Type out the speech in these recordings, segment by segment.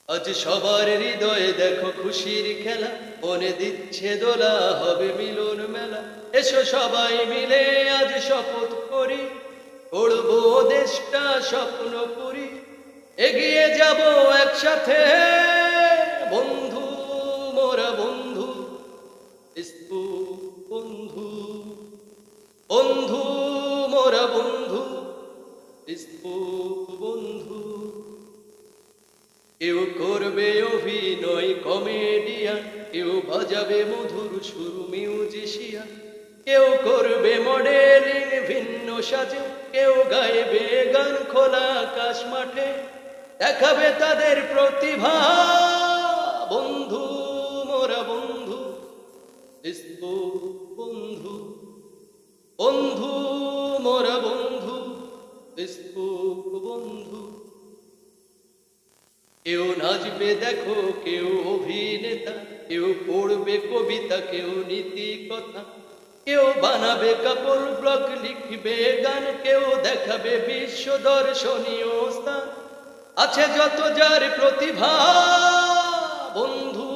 আজ সবার হৃদয়ে দেখো খুশির খেলা, মনে দিচ্ছে দোলা, হবে মিলন মেলা। এসো সবাই মিলে আজ শপথ করি, গড়বো দেশটা স্বপ্ন পুরি। এগিয়ে যাব একসাথে বন্ধু, মোরা বন্ধু, বন্ধু, বন্ধু, মোরা বন্ধু, বন্ধু। কেউ করবে অভিনয় কমেডিয়ান, কেউ বাজাবে মধুর সুর মিউজিশিয়ান, কেউ করবে মডেলিং ভিন্ন সাজে, কেউ গাইবে গান খোলা আকাশ মাঠে, দেখাবে তাদের প্রতিভা। বন্ধু, মোরা বন্ধু, বন্ধু, বন্ধু, মোরা বন্ধু, বন্ধু। কেউ নাচবে দেখো, কেউ অভিনেতা, কেউ পড়বে কবিতা, কেউ নীতি কথা, কেউ বানাবে কাপড় ব্লগ, লিখবে গান, কেউ দেখাবে বিশ্ব দর্শনীয় স্থান। আছে যত যার প্রতিভা, বন্ধু,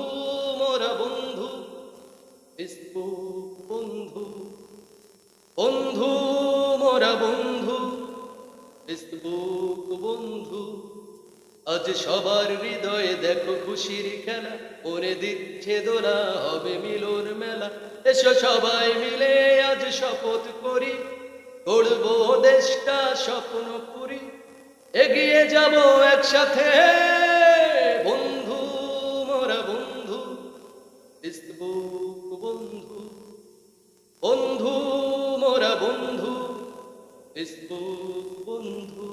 মোরা বন্ধু, বন্ধু, বন্ধু, মোরা বন্ধু, বন্ধু। আজ সবার হৃদয়ে দেখো খুশির খেলা, মনে দিচ্ছে দোলা, হবে মিলন মেলা। এসো সবাই মিলে আজ শপথ করি, গড়বো দেশটা স্বপ্ন পুরি। এগিয়ে যাব একসাথে বন্ধু, মোরা বন্ধু, বন্ধু, বন্ধু, মোরা বন্ধু, বন্ধু।